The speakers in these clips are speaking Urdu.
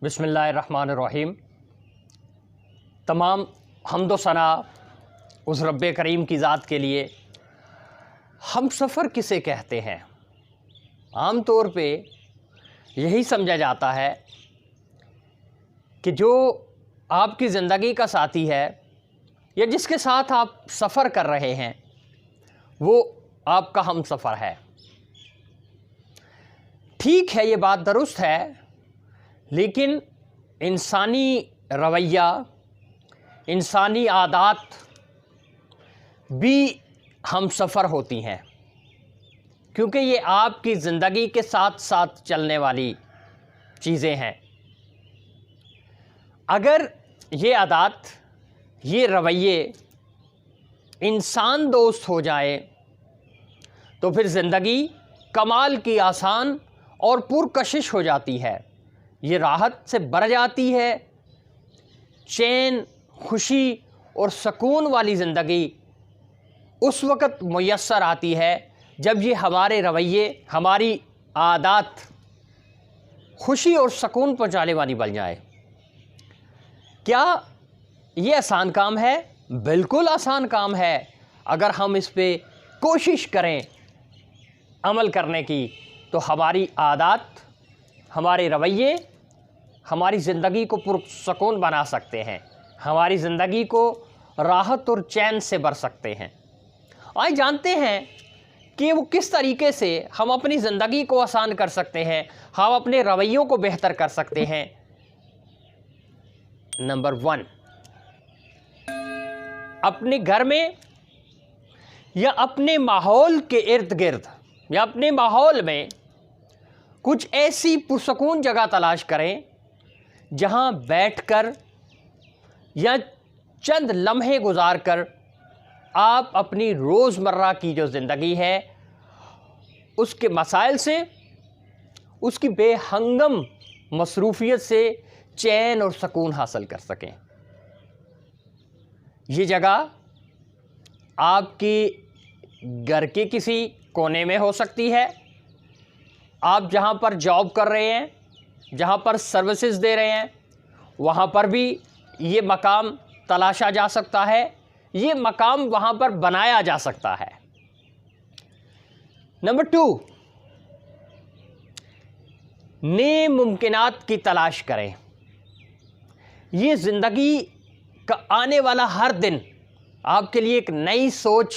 بسم اللہ الرحمن الرحیم۔ تمام حمد و ثنا اس رب کریم کی ذات کے لیے۔ ہم سفر کسے کہتے ہیں؟ عام طور پہ یہی سمجھا جاتا ہے کہ جو آپ کی زندگی کا ساتھی ہے یا جس کے ساتھ آپ سفر کر رہے ہیں وہ آپ کا ہم سفر ہے۔ ٹھیک ہے، یہ بات درست ہے، لیکن انسانی رویہ، انسانی عادات بھی ہم سفر ہوتی ہیں، کیونکہ یہ آپ کی زندگی کے ساتھ ساتھ چلنے والی چیزیں ہیں۔ اگر یہ عادات، یہ رویے انسان دوست ہو جائے تو پھر زندگی کمال کی آسان اور پرکشش ہو جاتی ہے، یہ راحت سے بھر جاتی ہے۔ چین، خوشی اور سکون والی زندگی اس وقت میسر آتی ہے جب یہ ہمارے رویے، ہماری عادات خوشی اور سکون پہنچانے والی بن جائے۔ کیا یہ آسان کام ہے؟ بالکل آسان کام ہے، اگر ہم اس پہ کوشش کریں عمل کرنے کی تو ہماری عادات، ہمارے رویے ہماری زندگی کو پرسکون بنا سکتے ہیں، ہماری زندگی کو راحت اور چین سے بھر سکتے ہیں۔ آئے جانتے ہیں کہ وہ کس طریقے سے ہم اپنی زندگی کو آسان کر سکتے ہیں، ہم اپنے رویوں کو بہتر کر سکتے ہیں۔ نمبر 1، اپنے گھر میں یا اپنے ماحول کے ارد گرد یا اپنے ماحول میں کچھ ایسی پرسکون جگہ تلاش کریں جہاں بیٹھ کر یا چند لمحے گزار کر آپ اپنی روزمرہ کی جو زندگی ہے اس کے مسائل سے، اس کی بے ہنگم مصروفیت سے چین اور سکون حاصل کر سکیں۔ یہ جگہ آپ کی گھر کے کسی کونے میں ہو سکتی ہے، آپ جہاں پر جاب کر رہے ہیں، جہاں پر سروسز دے رہے ہیں، وہاں پر بھی یہ مقام تلاشا جا سکتا ہے، یہ مقام وہاں پر بنایا جا سکتا ہے۔ نمبر 2، نئے ممکنات کی تلاش کریں۔ یہ زندگی کا آنے والا ہر دن آپ کے لیے ایک نئی سوچ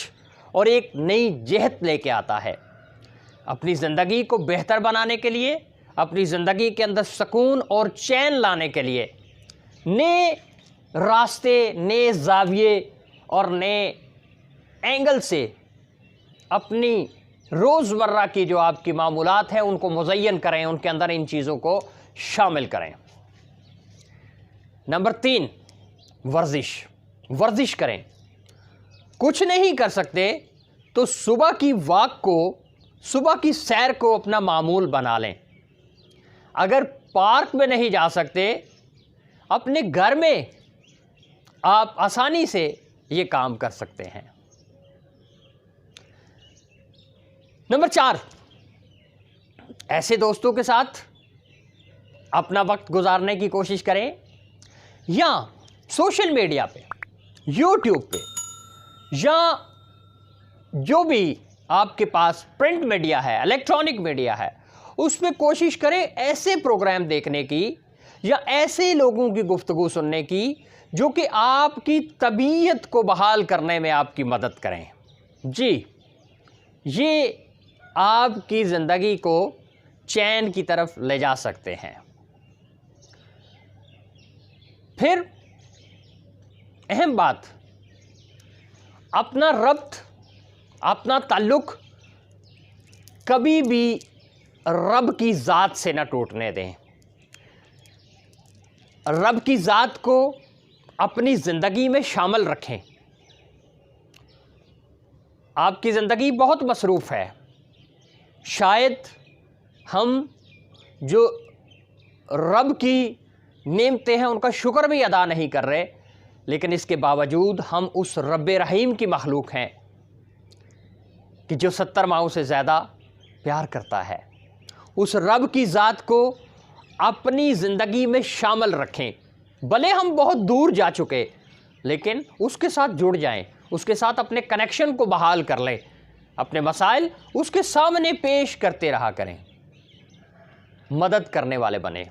اور ایک نئی جہت لے کے آتا ہے۔ اپنی زندگی کو بہتر بنانے کے لیے، اپنی زندگی کے اندر سکون اور چین لانے کے لیے نئے راستے، نئے زاویے اور نئے اینگل سے اپنی روزمرہ کی جو آپ کی معمولات ہیں ان کو مزین کریں، ان کے اندر ان چیزوں کو شامل کریں۔ نمبر 3، ورزش کریں۔ کچھ نہیں کر سکتے تو صبح کی واک کو، صبح کی سیر کو اپنا معمول بنا لیں۔ اگر پارک میں نہیں جا سکتے، اپنے گھر میں آپ آسانی سے یہ کام کر سکتے ہیں۔ نمبر 4، ایسے دوستوں کے ساتھ اپنا وقت گزارنے کی کوشش کریں یا سوشل میڈیا پہ، یوٹیوب پہ یا جو بھی آپ کے پاس پرنٹ میڈیا ہے، الیکٹرانک میڈیا ہے، اس میں کوشش کریں ایسے پروگرام دیکھنے کی یا ایسے لوگوں کی گفتگو سننے کی جو کہ آپ کی طبیعت کو بحال کرنے میں آپ کی مدد کریں۔ جی، یہ آپ کی زندگی کو چین کی طرف لے جا سکتے ہیں۔ پھر اہم بات، اپنا ربط، اپنا تعلق کبھی بھی رب کی ذات سے نہ ٹوٹنے دیں۔ رب کی ذات کو اپنی زندگی میں شامل رکھیں۔ آپ کی زندگی بہت مصروف ہے، شاید ہم جو رب کی نعمتیں ہیں ان کا شکر بھی ادا نہیں کر رہے، لیکن اس کے باوجود ہم اس رب رحیم کی مخلوق ہیں کہ جو 70 ماؤں سے زیادہ پیار کرتا ہے۔ اس رب کی ذات کو اپنی زندگی میں شامل رکھیں. بھلے ہم بہت دور جا چکے لیکن اس کے ساتھ جڑ جائیں, اس کے ساتھ اپنے کنیکشن کو بحال کر لیں, اپنے مسائل اس کے سامنے پیش کرتے رہا کریں, مدد کرنے والے بنیں.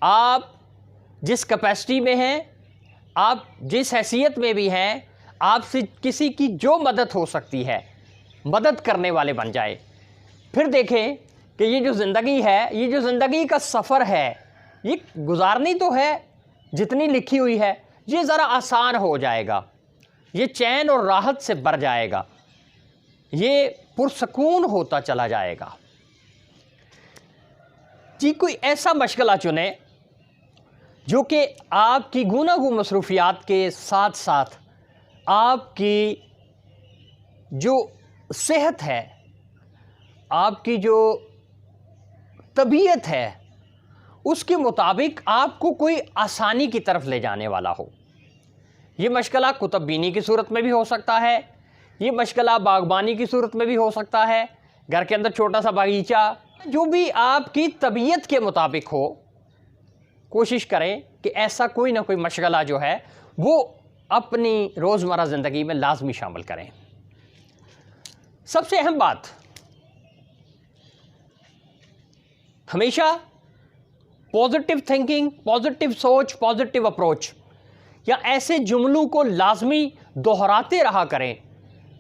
آپ جس کیپیسٹی میں ہیں, آپ جس حیثیت میں بھی ہیں, آپ سے کسی کی جو مدد ہو سکتی ہے مدد کرنے والے بن جائیں. پھر دیکھیں کہ یہ جو زندگی ہے, یہ جو زندگی کا سفر ہے, یہ گزارنی تو ہے جتنی لکھی ہوئی ہے, یہ ذرا آسان ہو جائے گا, یہ چین اور راحت سے بھر جائے گا, یہ پرسکون ہوتا چلا جائے گا. جی کوئی ایسا مشغلہ چنیں جو کہ آپ کی گوناگون مصروفیات کے ساتھ ساتھ آپ کی جو صحت ہے, آپ کی جو طبیعت ہے, اس کے مطابق آپ کو کوئی آسانی کی طرف لے جانے والا ہو. یہ مشغلہ کتب بینی کی صورت میں بھی ہو سکتا ہے, یہ مشغلہ باغبانی کی صورت میں بھی ہو سکتا ہے, گھر کے اندر چھوٹا سا باغیچہ, جو بھی آپ کی طبیعت کے مطابق ہو. کوشش کریں کہ ایسا کوئی نہ کوئی مشغلہ جو ہے وہ اپنی روزمرہ زندگی میں لازمی شامل کریں. سب سے اہم بات, ہمیشہ پازیٹیو تھنکنگ, پازیٹیو سوچ, پازیٹیو اپروچ یا ایسے جملوں کو لازمی دہراتے رہا کریں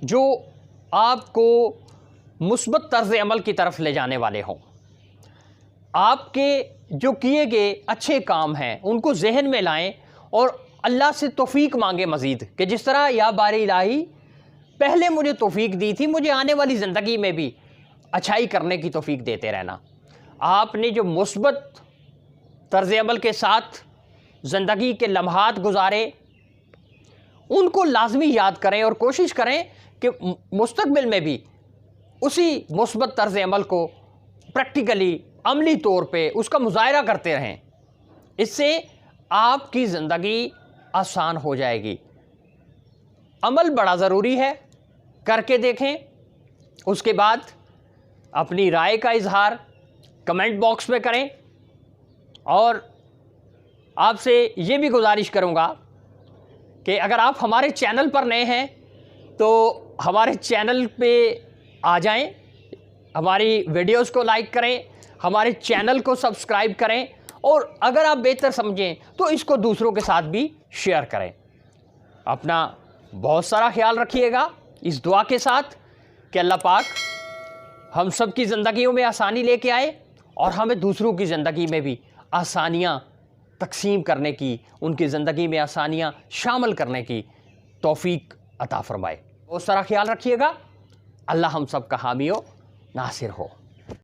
جو آپ کو مثبت طرز عمل کی طرف لے جانے والے ہوں. آپ کے جو کیے گئے اچھے کام ہیں ان کو ذہن میں لائیں اور اللہ سے توفیق مانگیں مزید, کہ جس طرح یا باری الہی پہلے مجھے توفیق دی تھی, مجھے آنے والی زندگی میں بھی اچھائی کرنے کی توفیق دیتے رہنا. آپ نے جو مثبت طرز عمل کے ساتھ زندگی کے لمحات گزارے ان کو لازمی یاد کریں اور کوشش کریں کہ مستقبل میں بھی اسی مثبت طرز عمل کو پریکٹیکلی, عملی طور پہ اس کا مظاہرہ کرتے رہیں. اس سے آپ کی زندگی آسان ہو جائے گی. عمل بڑا ضروری ہے, کر کے دیکھیں. اس کے بعد اپنی رائے کا اظہار کمنٹ باکس میں کریں. اور آپ سے یہ بھی گزارش کروں گا کہ اگر آپ ہمارے چینل پر نئے ہیں تو ہمارے چینل پہ آ جائیں, ہماری ویڈیوز کو لائک کریں, ہمارے چینل کو سبسکرائب کریں, اور اگر آپ بہتر سمجھیں تو اس کو دوسروں کے ساتھ بھی شیئر کریں. اپنا بہت سارا خیال رکھیے گا اس دعا کے ساتھ کہ اللہ پاک ہم سب کی زندگیوں میں آسانی لے کے آئے اور ہمیں دوسروں کی زندگی میں بھی آسانیاں تقسیم کرنے کی, ان کی زندگی میں آسانیاں شامل کرنے کی توفیق عطا فرمائے. بہت سارا خیال رکھیے گا. اللہ ہم سب کا حامی و ناصر ہو.